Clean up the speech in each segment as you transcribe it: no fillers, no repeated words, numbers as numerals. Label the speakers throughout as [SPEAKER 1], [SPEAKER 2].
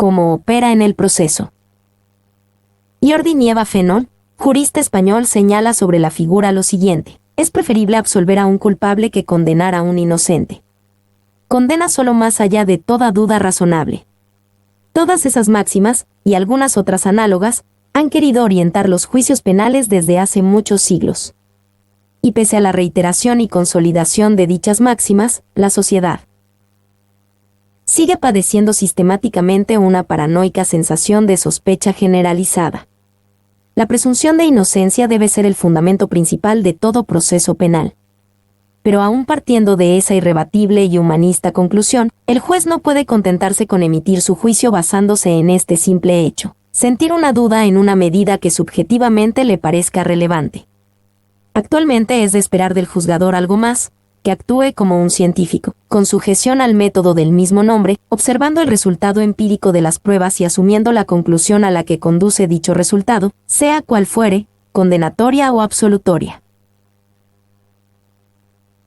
[SPEAKER 1] cómo opera en el proceso. Jordi Nieva Fenol, jurista español, señala sobre la figura lo siguiente: es preferible absolver a un culpable que condenar a un inocente. Condena solo más allá de toda duda razonable. Todas esas máximas, y algunas otras análogas, han querido orientar los juicios penales desde hace muchos siglos. Y pese a la reiteración y consolidación de dichas máximas, la sociedad sigue padeciendo sistemáticamente una paranoica sensación de sospecha generalizada. La presunción de inocencia debe ser el fundamento principal de todo proceso penal. Pero aún partiendo de esa irrebatible y humanista conclusión, el juez no puede contentarse con emitir su juicio basándose en este simple hecho: sentir una duda en una medida que subjetivamente le parezca relevante. Actualmente es de esperar del juzgador algo más, que actúe como un científico, con sujeción al método del mismo nombre, observando el resultado empírico de las pruebas y asumiendo la conclusión a la que conduce dicho resultado, sea cual fuere, condenatoria o absolutoria.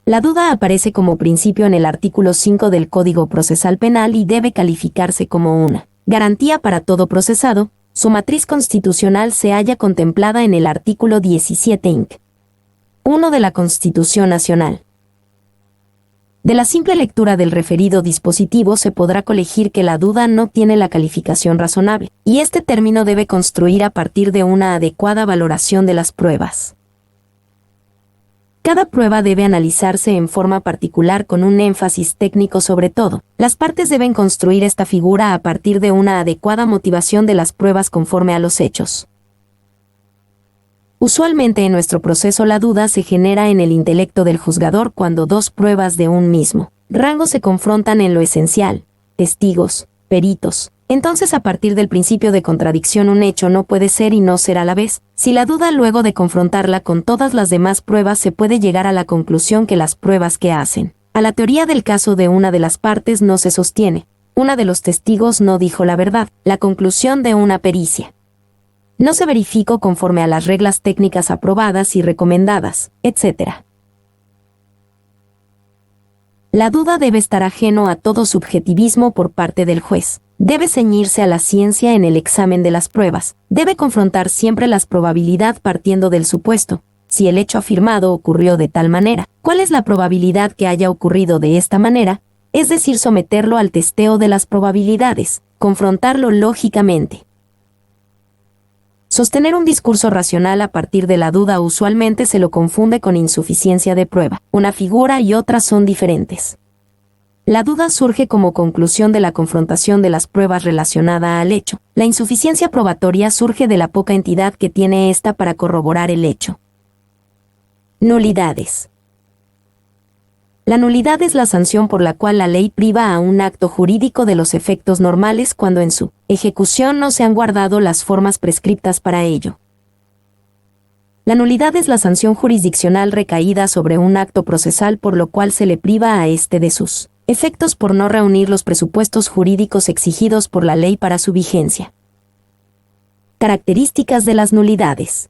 [SPEAKER 1] La duda aparece como principio en el artículo 5 del Código Procesal Penal y debe calificarse como una garantía para todo procesado. Su matriz constitucional se halla contemplada en el artículo 17 Inc. 1 de la Constitución Nacional. De la simple lectura del referido dispositivo se podrá colegir que la duda no tiene la calificación razonable, y este término debe construir a partir de una adecuada valoración de las pruebas. Cada prueba debe analizarse en forma particular con un énfasis técnico sobre todo. Las partes deben construir esta figura a partir de una adecuada motivación de las pruebas conforme a los hechos. Usualmente en nuestro proceso la duda se genera en el intelecto del juzgador cuando dos pruebas de un mismo rango se confrontan en lo esencial: testigos, peritos. Entonces, a partir del principio de contradicción, un hecho no puede ser y no ser a la vez. Si la duda, luego de confrontarla con todas las demás pruebas, se puede llegar a la conclusión que las pruebas que hacen a la teoría del caso de una de las partes no se sostiene. Una de los testigos no dijo la verdad. La conclusión de una pericia no se verificó conforme a las reglas técnicas aprobadas y recomendadas, etc. La duda debe estar ajeno a todo subjetivismo por parte del juez. Debe ceñirse a la ciencia en el examen de las pruebas. Debe confrontar siempre las probabilidades partiendo del supuesto: si el hecho afirmado ocurrió de tal manera, ¿cuál es la probabilidad que haya ocurrido de esta manera? Es decir, someterlo al testeo de las probabilidades, confrontarlo lógicamente. Sostener un discurso racional a partir de la duda usualmente se lo confunde con insuficiencia de prueba. Una figura y otra son diferentes. La duda surge como conclusión de la confrontación de las pruebas relacionada al hecho. La insuficiencia probatoria surge de la poca entidad que tiene ésta para corroborar el hecho. Nulidades. La nulidad es la sanción por la cual la ley priva a un acto jurídico de los efectos normales cuando en su ejecución no se han guardado las formas prescriptas para ello. La nulidad es la sanción jurisdiccional recaída sobre un acto procesal por lo cual se le priva a éste de sus efectos por no reunir los presupuestos jurídicos exigidos por la ley para su vigencia. Características de las nulidades.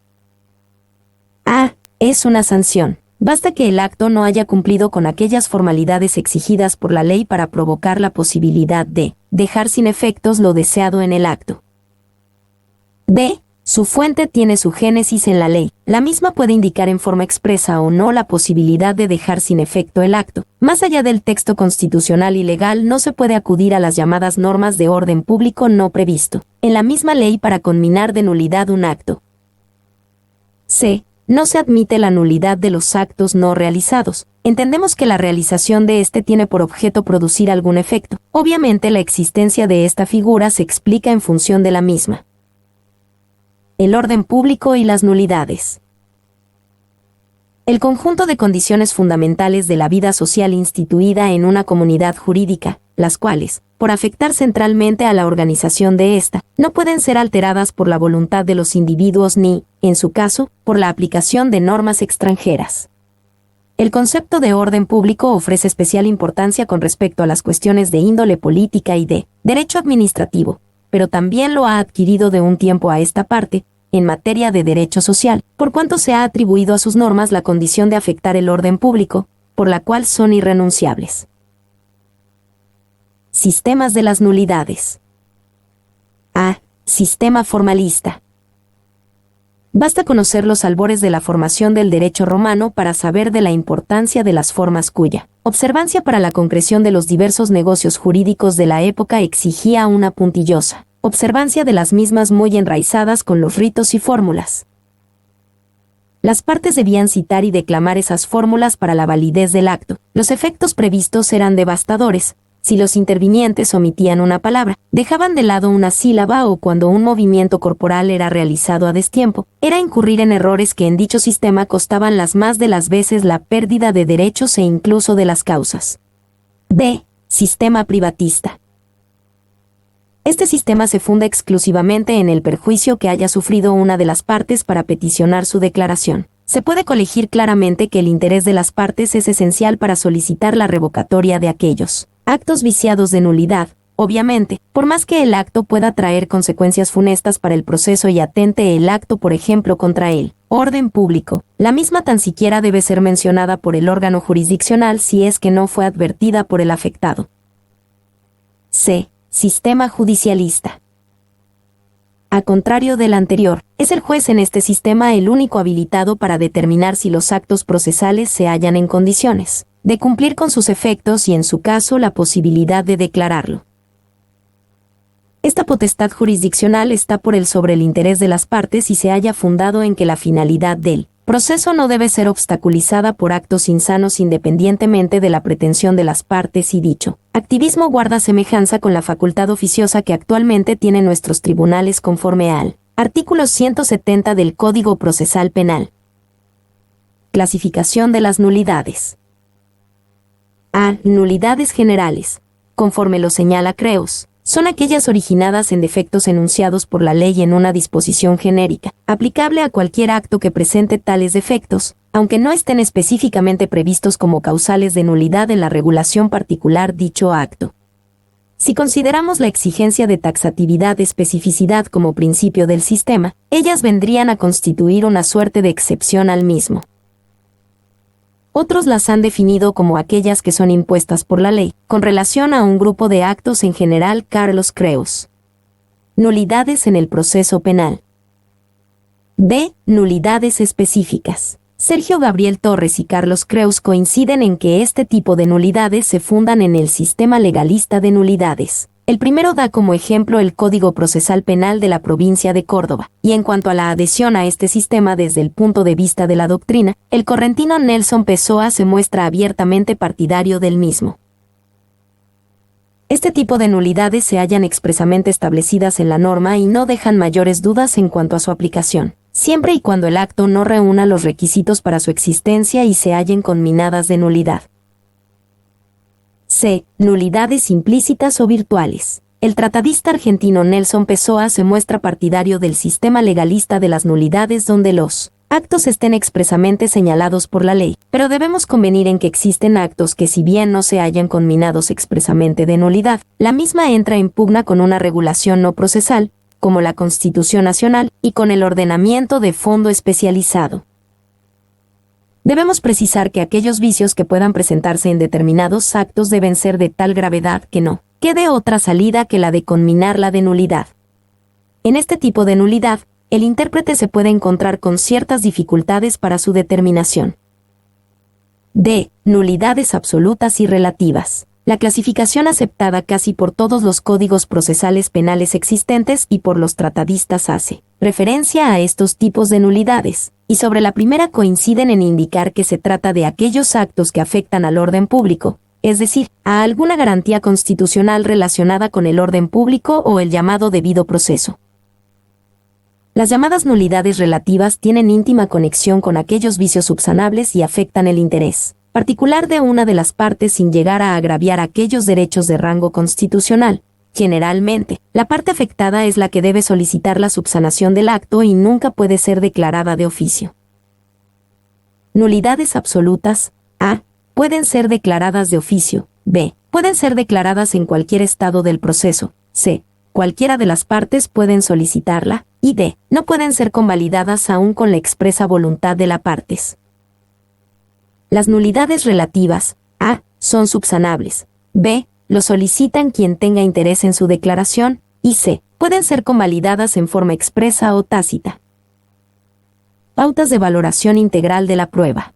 [SPEAKER 1] A. Es una sanción. Basta que el acto no haya cumplido con aquellas formalidades exigidas por la ley para provocar la posibilidad de dejar sin efectos lo deseado en el acto. B. Su fuente tiene su génesis en la ley. La misma puede indicar en forma expresa o no la posibilidad de dejar sin efecto el acto. Más allá del texto constitucional y legal no se puede acudir a las llamadas normas de orden público no previsto en la misma ley para conminar de nulidad un acto. C. No se admite la nulidad de los actos no realizados. Entendemos que la realización de este tiene por objeto producir algún efecto. Obviamente la existencia de esta figura se explica en función de la misma. El orden público y las nulidades. El conjunto de condiciones fundamentales de la vida social instituida en una comunidad jurídica, las cuales, por afectar centralmente a la organización de ésta, no pueden ser alteradas por la voluntad de los individuos ni, en su caso, por la aplicación de normas extranjeras. El concepto de orden público ofrece especial importancia con respecto a las cuestiones de índole política y de derecho administrativo, pero también lo ha adquirido de un tiempo a esta parte, en materia de derecho social, por cuanto se ha atribuido a sus normas la condición de afectar el orden público, por la cual son irrenunciables. Sistemas de las nulidades. A. Sistema formalista. Basta conocer los albores de la formación del derecho romano para saber de la importancia de las formas cuya observancia para la concreción de los diversos negocios jurídicos de la época exigía una puntillosa observancia de las mismas muy enraizadas con los ritos y fórmulas. Las partes debían citar y declamar esas fórmulas para la validez del acto. Los efectos previstos eran devastadores. Si los intervinientes omitían una palabra, dejaban de lado una sílaba o cuando un movimiento corporal era realizado a destiempo, era incurrir en errores que en dicho sistema costaban las más de las veces la pérdida de derechos e incluso de las causas. B. Sistema privatista. Este sistema se funda exclusivamente en el perjuicio que haya sufrido una de las partes para peticionar su declaración. Se puede colegir claramente que el interés de las partes es esencial para solicitar la revocatoria de aquellos actos viciados de nulidad, obviamente, por más que el acto pueda traer consecuencias funestas para el proceso y atente el acto, por ejemplo, contra el orden público, la misma tan siquiera debe ser mencionada por el órgano jurisdiccional si es que no fue advertida por el afectado. C. Sistema judicialista. A contrario del anterior, es el juez en este sistema el único habilitado para determinar si los actos procesales se hallan en condiciones de cumplir con sus efectos y en su caso la posibilidad de declararlo. Esta potestad jurisdiccional está por sobre el interés de las partes y se halla fundado en que la finalidad del proceso no debe ser obstaculizada por actos insanos independientemente de la pretensión de las partes y dicho activismo guarda semejanza con la facultad oficiosa que actualmente tienen nuestros tribunales conforme al artículo 170 del Código Procesal Penal. Clasificación de las nulidades. A. Nulidades generales. Conforme lo señala Creus, son aquellas originadas en defectos enunciados por la ley en una disposición genérica, aplicable a cualquier acto que presente tales defectos, aunque no estén específicamente previstos como causales de nulidad en la regulación particular dicho acto. Si consideramos la exigencia de taxatividad de especificidad como principio del sistema, ellas vendrían a constituir una suerte de excepción al mismo. Otros las han definido como aquellas que son impuestas por la ley, con relación a un grupo de actos en general. Carlos Creus. Nulidades en el proceso penal. B. Nulidades específicas. Sergio Gabriel Torres y Carlos Creus coinciden en que este tipo de nulidades se fundan en el sistema legalista de nulidades. El primero da como ejemplo el Código Procesal Penal de la provincia de Córdoba, y en cuanto a la adhesión a este sistema desde el punto de vista de la doctrina, el correntino Nelson Pessoa se muestra abiertamente partidario del mismo. Este tipo de nulidades se hallan expresamente establecidas en la norma y no dejan mayores dudas en cuanto a su aplicación, siempre y cuando el acto no reúna los requisitos para su existencia y se hallen conminadas de nulidad. C. Nulidades implícitas o virtuales. El tratadista argentino Nelson Pessoa se muestra partidario del sistema legalista de las nulidades donde los actos estén expresamente señalados por la ley, pero debemos convenir en que existen actos que si bien no se hallan conminados expresamente de nulidad, la misma entra en pugna con una regulación no procesal, como la Constitución Nacional, y con el ordenamiento de fondo especializado. Debemos precisar que aquellos vicios que puedan presentarse en determinados actos deben ser de tal gravedad que no quede otra salida que la de conminarla de nulidad. En este tipo de nulidad, el intérprete se puede encontrar con ciertas dificultades para su determinación. D. Nulidades absolutas y relativas. La clasificación aceptada casi por todos los códigos procesales penales existentes y por los tratadistas hace referencia a estos tipos de nulidades, y sobre la primera coinciden en indicar que se trata de aquellos actos que afectan al orden público, es decir, a alguna garantía constitucional relacionada con el orden público o el llamado debido proceso. Las llamadas nulidades relativas tienen íntima conexión con aquellos vicios subsanables y afectan el interés particular de una de las partes sin llegar a agraviar aquellos derechos de rango constitucional. Generalmente, la parte afectada es la que debe solicitar la subsanación del acto y nunca puede ser declarada de oficio. Nulidades absolutas. A. Pueden ser declaradas de oficio. B. Pueden ser declaradas en cualquier estado del proceso. C. Cualquiera de las partes pueden solicitarla. Y D. No pueden ser convalidadas aún con la expresa voluntad de las partes. Las nulidades relativas. A. Son subsanables. B. Lo solicitan quien tenga interés en su declaración. Y C. pueden ser convalidadas en forma expresa o tácita. Pautas de valoración integral de la prueba.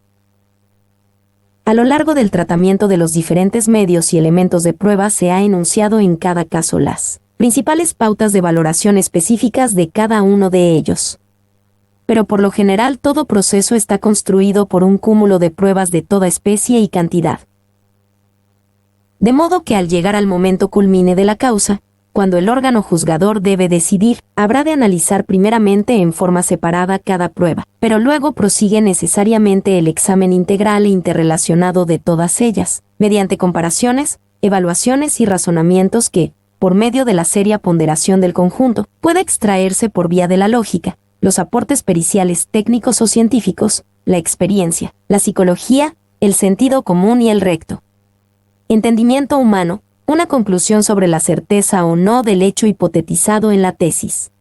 [SPEAKER 1] A lo largo del tratamiento de los diferentes medios y elementos de prueba se ha enunciado en cada caso las principales pautas de valoración específicas de cada uno de ellos. Pero por lo general todo proceso está construido por un cúmulo de pruebas de toda especie y cantidad. De modo que al llegar al momento culmine de la causa, cuando el órgano juzgador debe decidir, habrá de analizar primeramente en forma separada cada prueba, pero luego prosigue necesariamente el examen integral e interrelacionado de todas ellas, mediante comparaciones, evaluaciones y razonamientos que, por medio de la seria ponderación del conjunto, puede extraerse por vía de la lógica, los aportes periciales técnicos o científicos, la experiencia, la psicología, el sentido común y el recto entendimiento humano, una conclusión sobre la certeza o no del hecho hipotetizado en la tesis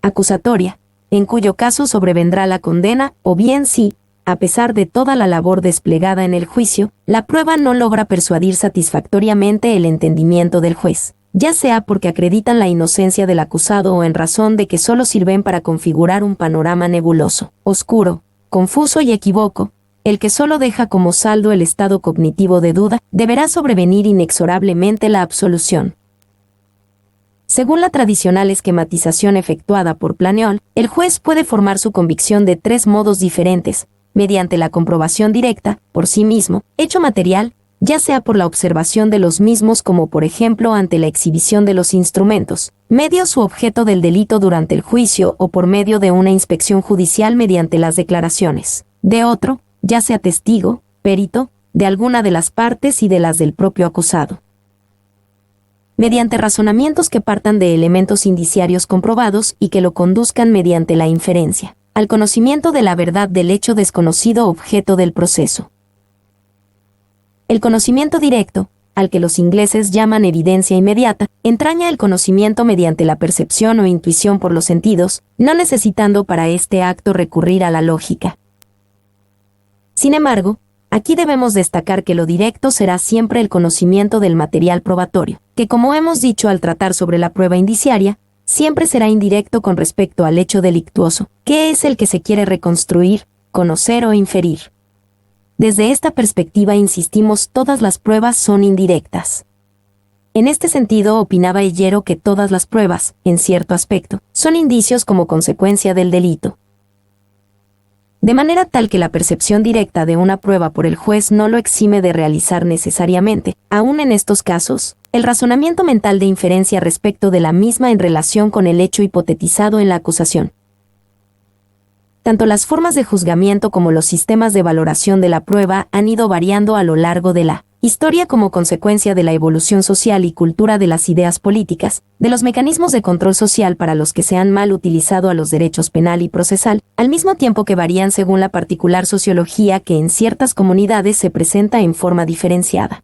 [SPEAKER 1] acusatoria, en cuyo caso sobrevendrá la condena, o bien si, a pesar de toda la labor desplegada en el juicio, la prueba no logra persuadir satisfactoriamente el entendimiento del juez, ya sea porque acreditan la inocencia del acusado o en razón de que solo sirven para configurar un panorama nebuloso, oscuro, confuso y equívoco, el que solo deja como saldo el estado cognitivo de duda, deberá sobrevenir inexorablemente la absolución. Según la tradicional esquematización efectuada por Planeol, el juez puede formar su convicción de tres modos diferentes, mediante la comprobación directa, por sí mismo, hecho material, ya sea por la observación de los mismos como por ejemplo ante la exhibición de los instrumentos, medios u objeto del delito durante el juicio o por medio de una inspección judicial mediante las declaraciones de otro, ya sea testigo, perito, de alguna de las partes y de las del propio acusado. Mediante razonamientos que partan de elementos indiciarios comprobados y que lo conduzcan mediante la inferencia, al conocimiento de la verdad del hecho desconocido objeto del proceso. El conocimiento directo, al que los ingleses llaman evidencia inmediata, entraña el conocimiento mediante la percepción o intuición por los sentidos, no necesitando para este acto recurrir a la lógica. Sin embargo, aquí debemos destacar que lo directo será siempre el conocimiento del material probatorio, que como hemos dicho al tratar sobre la prueba indiciaria, siempre será indirecto con respecto al hecho delictuoso, que es el que se quiere reconstruir, conocer o inferir. Desde esta perspectiva insistimos, todas las pruebas son indirectas. En este sentido opinaba Hellero que todas las pruebas, en cierto aspecto, son indicios como consecuencia del delito. De manera tal que la percepción directa de una prueba por el juez no lo exime de realizar necesariamente, aun en estos casos, el razonamiento mental de inferencia respecto de la misma en relación con el hecho hipotetizado en la acusación. Tanto las formas de juzgamiento como los sistemas de valoración de la prueba han ido variando a lo largo de la historia como consecuencia de la evolución social y cultura de las ideas políticas, de los mecanismos de control social para los que se han mal utilizado a los derechos penal y procesal, al mismo tiempo que varían según la particular sociología que en ciertas comunidades se presenta en forma diferenciada.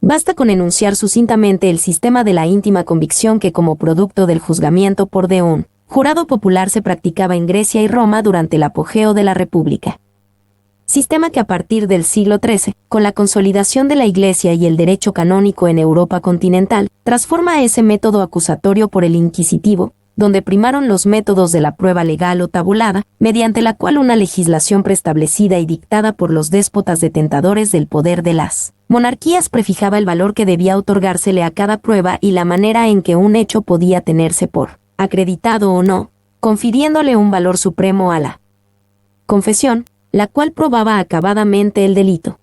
[SPEAKER 1] Basta con enunciar sucintamente el sistema de la íntima convicción que como producto del juzgamiento por de un jurado popular se practicaba en Grecia y Roma durante el apogeo de la República. Sistema que a partir del siglo XIII, con la consolidación de la Iglesia y el derecho canónico en Europa continental, transforma ese método acusatorio por el inquisitivo, donde primaron los métodos de la prueba legal o tabulada, mediante la cual una legislación preestablecida y dictada por los déspotas detentadores del poder de las monarquías prefijaba el valor que debía otorgársele a cada prueba y la manera en que un hecho podía tenerse por acreditado o no, confiriéndole un valor supremo a la confesión, la cual probaba acabadamente el delito.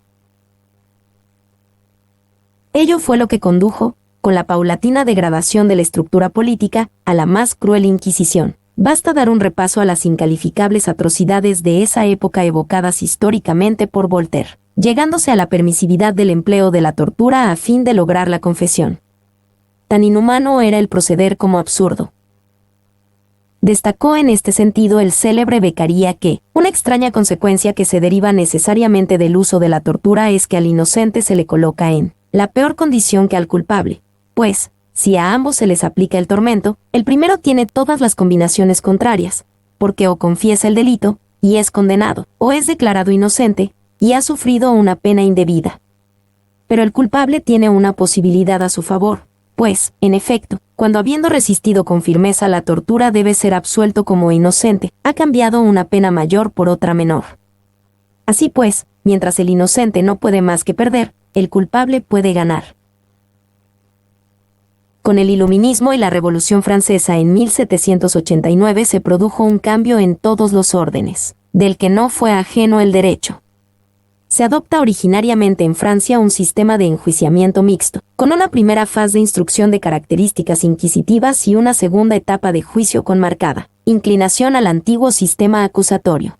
[SPEAKER 1] Ello fue lo que condujo, con la paulatina degradación de la estructura política, a la más cruel Inquisición. Basta dar un repaso a las incalificables atrocidades de esa época evocadas históricamente por Voltaire, llegándose a la permisividad del empleo de la tortura a fin de lograr la confesión. Tan inhumano era el proceder como absurdo. Destacó en este sentido el célebre Beccaria que, una extraña consecuencia que se deriva necesariamente del uso de la tortura es que al inocente se le coloca en la peor condición que al culpable, pues, si a ambos se les aplica el tormento, el primero tiene todas las combinaciones contrarias, porque o confiesa el delito, y es condenado, o es declarado inocente, y ha sufrido una pena indebida. Pero el culpable tiene una posibilidad a su favor, pues, en efecto, cuando habiendo resistido con firmeza la tortura debe ser absuelto como inocente, ha cambiado una pena mayor por otra menor. Así pues, mientras el inocente no puede más que perder, el culpable puede ganar. Con el Iluminismo y la Revolución Francesa en 1789 se produjo un cambio en todos los órdenes, del que no fue ajeno el derecho. Se adopta originariamente en Francia un sistema de enjuiciamiento mixto, con una primera fase de instrucción de características inquisitivas y una segunda etapa de juicio con marcada inclinación al antiguo sistema acusatorio.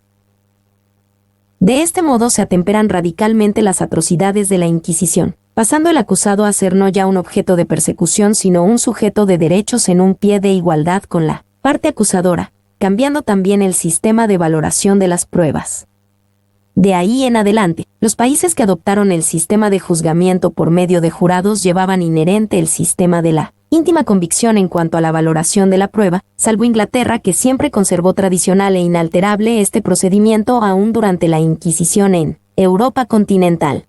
[SPEAKER 1] De este modo se atemperan radicalmente las atrocidades de la Inquisición, pasando el acusado a ser no ya un objeto de persecución sino un sujeto de derechos en un pie de igualdad con la parte acusadora, cambiando también el sistema de valoración de las pruebas. De ahí en adelante, los países que adoptaron el sistema de juzgamiento por medio de jurados llevaban inherente el sistema de la íntima convicción en cuanto a la valoración de la prueba, salvo Inglaterra, que siempre conservó tradicional e inalterable este procedimiento aún durante la Inquisición en Europa continental.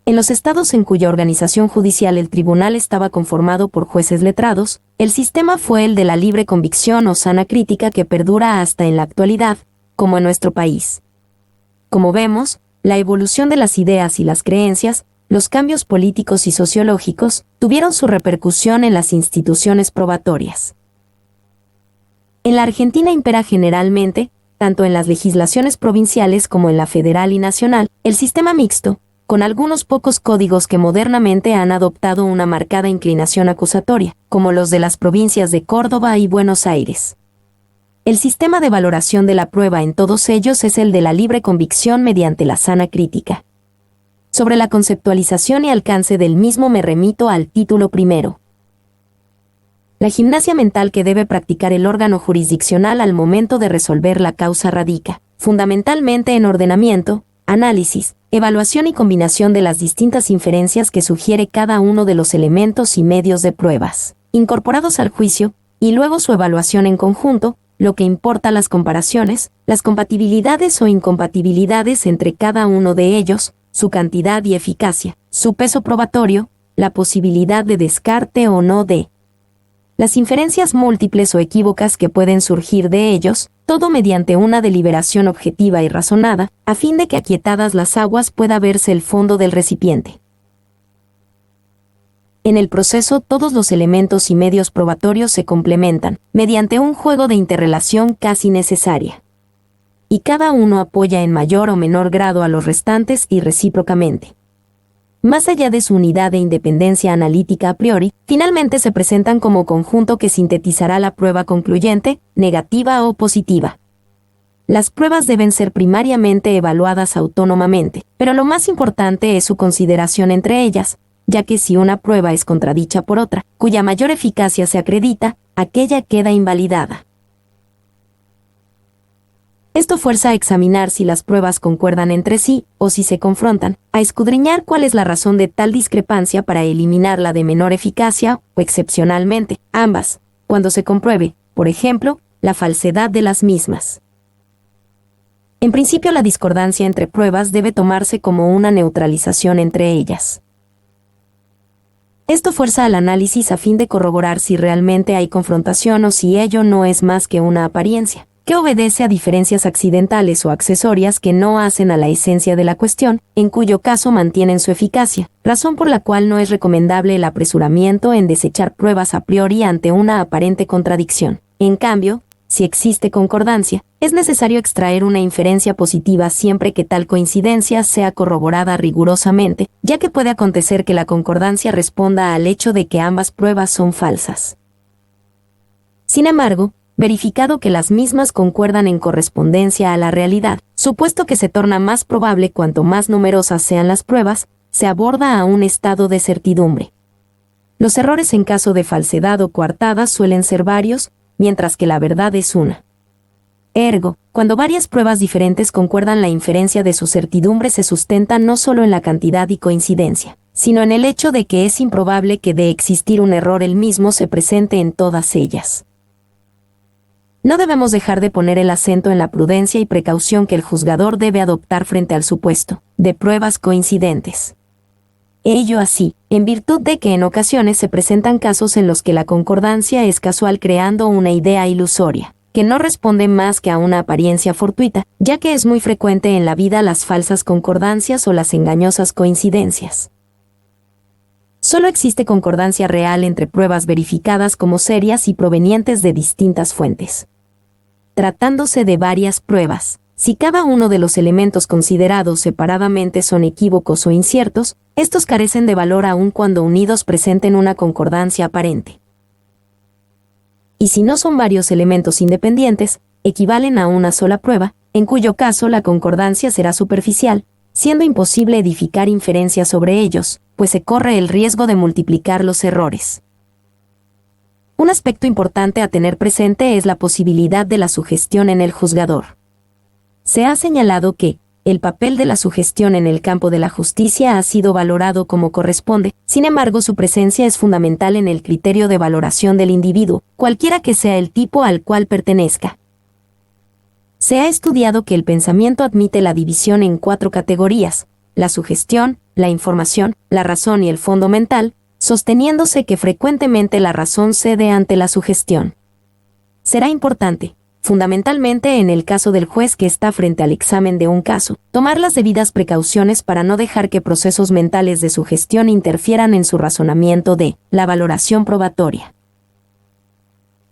[SPEAKER 1] En los estados en cuya organización judicial el tribunal estaba conformado por jueces letrados, el sistema fue el de la libre convicción o sana crítica que perdura hasta en la actualidad, como en nuestro país. Como vemos, la evolución de las ideas y las creencias, los cambios políticos y sociológicos, tuvieron su repercusión en las instituciones probatorias. En la Argentina impera generalmente, tanto en las legislaciones provinciales como en la federal y nacional, el sistema mixto, con algunos pocos códigos que modernamente han adoptado una marcada inclinación acusatoria, como los de las provincias de Córdoba y Buenos Aires. El sistema de valoración de la prueba en todos ellos es el de la libre convicción mediante la sana crítica. Sobre la conceptualización y alcance del mismo me remito al título primero. La gimnasia mental que debe practicar el órgano jurisdiccional al momento de resolver la causa radica, fundamentalmente en ordenamiento, análisis, evaluación y combinación de las distintas inferencias que sugiere cada uno de los elementos y medios de pruebas, incorporados al juicio, y luego su evaluación en conjunto, lo que importa las comparaciones, las compatibilidades o incompatibilidades entre cada uno de ellos, su cantidad y eficacia, su peso probatorio, la posibilidad de descarte o no de las inferencias múltiples o equívocas que pueden surgir de ellos, todo mediante una deliberación objetiva y razonada, a fin de que aquietadas las aguas pueda verse el fondo del recipiente. En el proceso todos los elementos y medios probatorios se complementan, mediante un juego de interrelación casi necesaria. Y cada uno apoya en mayor o menor grado a los restantes y recíprocamente. Más allá de su unidad de independencia analítica a priori, finalmente se presentan como conjunto que sintetizará la prueba concluyente, negativa o positiva. Las pruebas deben ser primariamente evaluadas autónomamente, pero lo más importante es su consideración entre ellas, ya que si una prueba es contradicha por otra, cuya mayor eficacia se acredita, aquella queda invalidada. Esto fuerza a examinar si las pruebas concuerdan entre sí, o si se confrontan, a escudriñar cuál es la razón de tal discrepancia para eliminar la de menor eficacia, o excepcionalmente, ambas, cuando se compruebe, por ejemplo, la falsedad de las mismas. En principio, la discordancia entre pruebas debe tomarse como una neutralización entre ellas. Esto fuerza al análisis a fin de corroborar si realmente hay confrontación o si ello no es más que una apariencia, que obedece a diferencias accidentales o accesorias que no hacen a la esencia de la cuestión, en cuyo caso mantienen su eficacia, razón por la cual no es recomendable el apresuramiento en desechar pruebas a priori ante una aparente contradicción. En cambio, si existe concordancia, es necesario extraer una inferencia positiva siempre que tal coincidencia sea corroborada rigurosamente, ya que puede acontecer que la concordancia responda al hecho de que ambas pruebas son falsas. Sin embargo, verificado que las mismas concuerdan en correspondencia a la realidad, supuesto que se torna más probable cuanto más numerosas sean las pruebas, se aborda a un estado de certidumbre. Los errores en caso de falsedad o coartada suelen ser varios, mientras que la verdad es una. Ergo, cuando varias pruebas diferentes concuerdan, la inferencia de su certidumbre se sustenta no solo en la cantidad y coincidencia, sino en el hecho de que es improbable que de existir un error el mismo se presente en todas ellas. No debemos dejar de poner el acento en la prudencia y precaución que el juzgador debe adoptar frente al supuesto de pruebas coincidentes. Ello así, en virtud de que en ocasiones se presentan casos en los que la concordancia es casual creando una idea ilusoria, que no responde más que a una apariencia fortuita, ya que es muy frecuente en la vida las falsas concordancias o las engañosas coincidencias. Solo existe concordancia real entre pruebas verificadas como serias y provenientes de distintas fuentes. Tratándose de varias pruebas, si cada uno de los elementos considerados separadamente son equívocos o inciertos, estos carecen de valor aun cuando unidos presenten una concordancia aparente. Y si no son varios elementos independientes, equivalen a una sola prueba, en cuyo caso la concordancia será superficial, siendo imposible edificar inferencias sobre ellos, pues se corre el riesgo de multiplicar los errores. Un aspecto importante a tener presente es la posibilidad de la sugestión en el juzgador. Se ha señalado que el papel de la sugestión en el campo de la justicia ha sido valorado como corresponde, sin embargo su presencia es fundamental en el criterio de valoración del individuo, cualquiera que sea el tipo al cual pertenezca. Se ha estudiado que el pensamiento admite la división en 4 categorías: la sugestión, la información, la razón y el fondo mental, sosteniéndose que frecuentemente la razón cede ante la sugestión. Será importante, fundamentalmente en el caso del juez que está frente al examen de un caso, tomar las debidas precauciones para no dejar que procesos mentales de sugestión interfieran en su razonamiento de la valoración probatoria.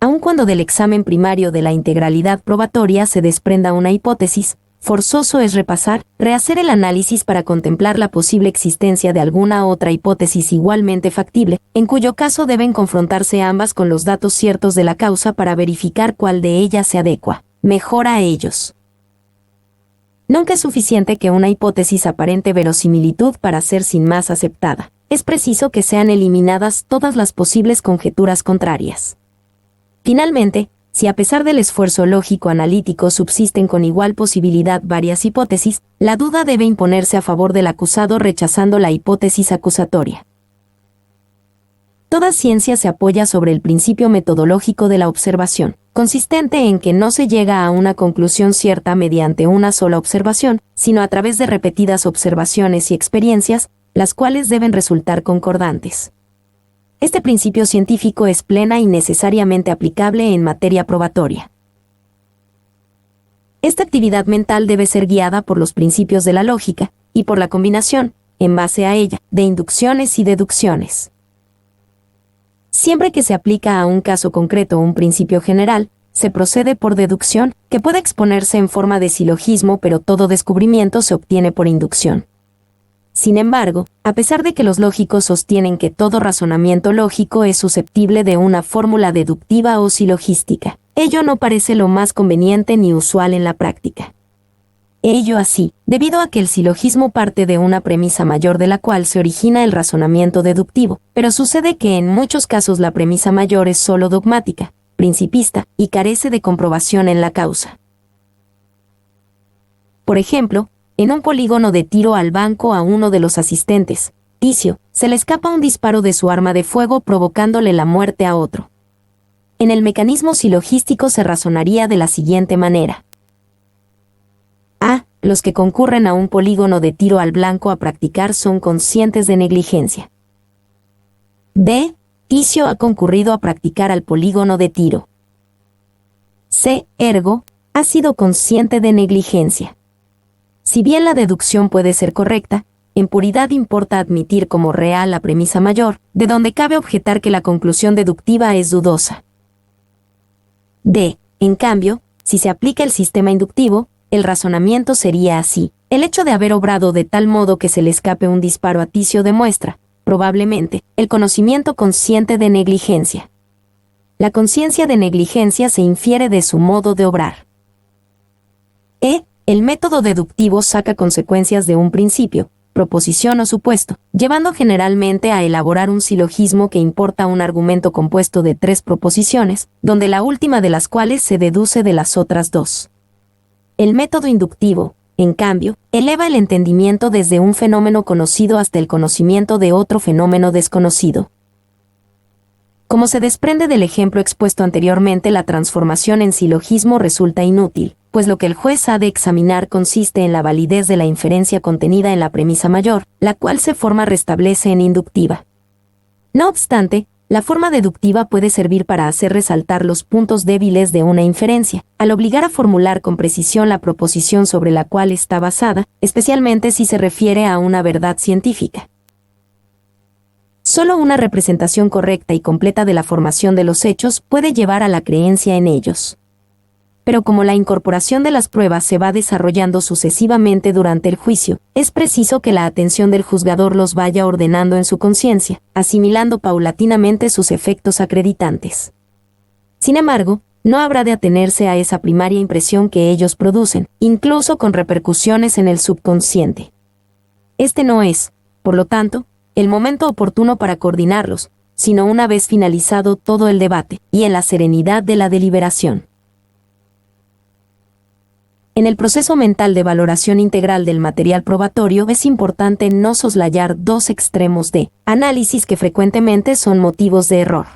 [SPEAKER 1] Aun cuando del examen primario de la integralidad probatoria se desprenda una hipótesis, forzoso es rehacer el análisis para contemplar la posible existencia de alguna otra hipótesis igualmente factible, en cuyo caso deben confrontarse ambas con los datos ciertos de la causa para verificar cuál de ellas se adecua mejor a ellos. Nunca es suficiente que una hipótesis aparente verosimilitud para ser sin más aceptada. Es preciso que sean eliminadas todas las posibles conjeturas contrarias. Finalmente, si a pesar del esfuerzo lógico-analítico subsisten con igual posibilidad varias hipótesis, la duda debe imponerse a favor del acusado rechazando la hipótesis acusatoria. Toda ciencia se apoya sobre el principio metodológico de la observación, consistente en que no se llega a una conclusión cierta mediante una sola observación, sino a través de repetidas observaciones y experiencias, las cuales deben resultar concordantes. Este principio científico es plena y necesariamente aplicable en materia probatoria. Esta actividad mental debe ser guiada por los principios de la lógica y por la combinación, en base a ella, de inducciones y deducciones. Siempre que se aplica a un caso concreto un principio general, se procede por deducción, que puede exponerse en forma de silogismo, pero todo descubrimiento se obtiene por inducción. Sin embargo, a pesar de que los lógicos sostienen que todo razonamiento lógico es susceptible de una fórmula deductiva o silogística, ello no parece lo más conveniente ni usual en la práctica. Ello así, debido a que el silogismo parte de una premisa mayor de la cual se origina el razonamiento deductivo, pero sucede que en muchos casos la premisa mayor es solo dogmática, principista, y carece de comprobación en la causa. Por ejemplo, en un polígono de tiro al blanco a uno de los asistentes, Ticio, se le escapa un disparo de su arma de fuego provocándole la muerte a otro. En el mecanismo silogístico se razonaría de la siguiente manera. A. Los que concurren a un polígono de tiro al blanco a practicar son conscientes de negligencia. B. Ticio ha concurrido a practicar al polígono de tiro. C. Ergo, ha sido consciente de negligencia. Si bien la deducción puede ser correcta, en puridad importa admitir como real la premisa mayor, de donde cabe objetar que la conclusión deductiva es dudosa. D. En cambio, si se aplica el sistema inductivo, el razonamiento sería así. El hecho de haber obrado de tal modo que se le escape un disparo a Ticio demuestra, probablemente, el conocimiento consciente de negligencia. La conciencia de negligencia se infiere de su modo de obrar. El método deductivo saca consecuencias de un principio, proposición o supuesto, llevando generalmente a elaborar un silogismo que importa un argumento compuesto de 3 proposiciones, donde la última de las cuales se deduce de las otras 2. El método inductivo, en cambio, eleva el entendimiento desde un fenómeno conocido hasta el conocimiento de otro fenómeno desconocido. Como se desprende del ejemplo expuesto anteriormente, la transformación en silogismo resulta inútil, pues lo que el juez ha de examinar consiste en la validez de la inferencia contenida en la premisa mayor, la cual se forma restablece en inductiva. No obstante, la forma deductiva puede servir para hacer resaltar los puntos débiles de una inferencia, al obligar a formular con precisión la proposición sobre la cual está basada, especialmente si se refiere a una verdad científica. Solo una representación correcta y completa de la formación de los hechos puede llevar a la creencia en ellos. Pero como la incorporación de las pruebas se va desarrollando sucesivamente durante el juicio, es preciso que la atención del juzgador los vaya ordenando en su conciencia, asimilando paulatinamente sus efectos acreditantes. Sin embargo, no habrá de atenerse a esa primaria impresión que ellos producen, incluso con repercusiones en el subconsciente. Este no es, por lo tanto, el momento oportuno para coordinarlos, sino una vez finalizado todo el debate, y en la serenidad de la deliberación. En el proceso mental de valoración integral del material probatorio es importante no soslayar dos extremos de análisis que frecuentemente son motivos de error.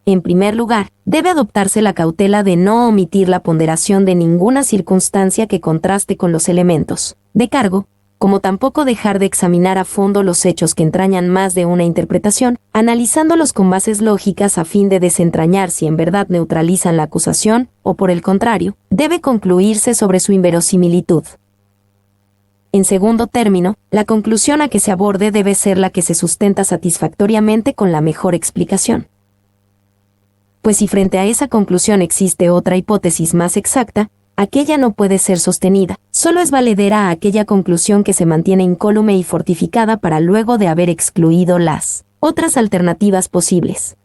[SPEAKER 1] En primer lugar, debe adoptarse la cautela de no omitir la ponderación de ninguna circunstancia que contraste con los elementos de cargo, como tampoco dejar de examinar a fondo los hechos que entrañan más de una interpretación, analizándolos con bases lógicas a fin de desentrañar si en verdad neutralizan la acusación, o por el contrario, debe concluirse sobre su inverosimilitud. En segundo término, la conclusión a que se aborde debe ser la que se sustenta satisfactoriamente con la mejor explicación. Pues si frente a esa conclusión existe otra hipótesis más exacta, aquella no puede ser sostenida, solo es valedera a aquella conclusión que se mantiene incólume y fortificada para luego de haber excluido las otras alternativas posibles.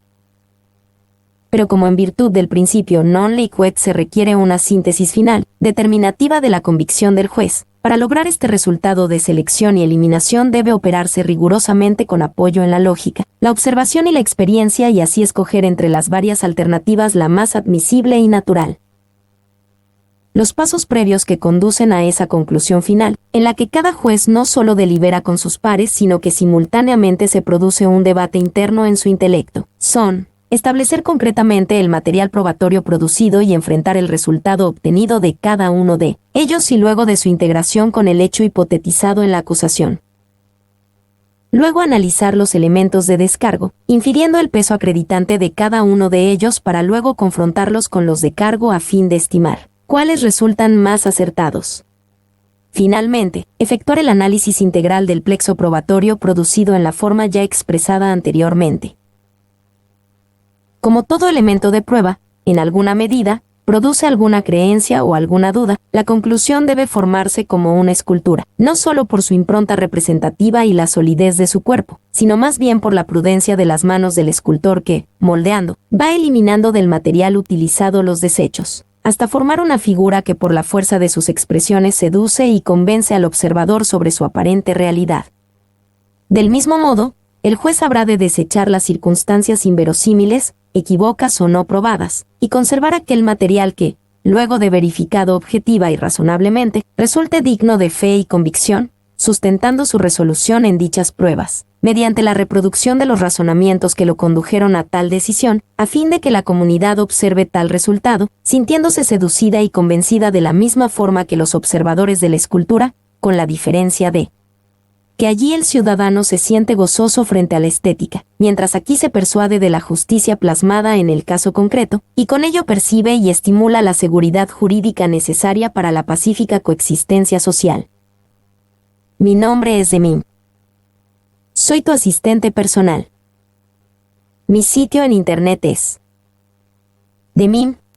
[SPEAKER 1] Pero como en virtud del principio non liquet se requiere una síntesis final, determinativa de la convicción del juez, para lograr este resultado de selección y eliminación debe operarse rigurosamente con apoyo en la lógica, la observación y la experiencia y así escoger entre las varias alternativas la más admisible y natural. Los pasos previos que conducen a esa conclusión final, en la que cada juez no solo delibera con sus pares, sino que simultáneamente se produce un debate interno en su intelecto, son establecer concretamente el material probatorio producido y enfrentar el resultado obtenido de cada uno de ellos y luego de su integración con el hecho hipotetizado en la acusación. Luego analizar los elementos de descargo, infiriendo el peso acreditante de cada uno de ellos para luego confrontarlos con los de cargo a fin de estimar cuáles resultan más acertados. Finalmente, efectuar el análisis integral del plexo probatorio producido en la forma ya expresada anteriormente. Como todo elemento de prueba, en alguna medida, produce alguna creencia o alguna duda, la conclusión debe formarse como una escultura, no solo por su impronta representativa y la solidez de su cuerpo, sino más bien por la prudencia de las manos del escultor que, moldeando, va eliminando del material utilizado los desechos, hasta formar una figura que por la fuerza de sus expresiones seduce y convence al observador sobre su aparente realidad. Del mismo modo, el juez habrá de desechar las circunstancias inverosímiles, equívocas o no probadas, y conservar aquel material que, luego de verificado objetiva y razonablemente, resulte digno de fe y convicción, sustentando su resolución en dichas pruebas, mediante la reproducción de los razonamientos que lo condujeron a tal decisión, a fin de que la comunidad observe tal resultado, sintiéndose seducida y convencida de la misma forma que los observadores de la escultura, con la diferencia de que allí el ciudadano se siente gozoso frente a la estética, mientras aquí se persuade de la justicia plasmada en el caso concreto, y con ello percibe y estimula la seguridad jurídica necesaria para la pacífica coexistencia social. Mi nombre es Demim. Soy tu asistente personal. Mi sitio en internet es demim.es.tl.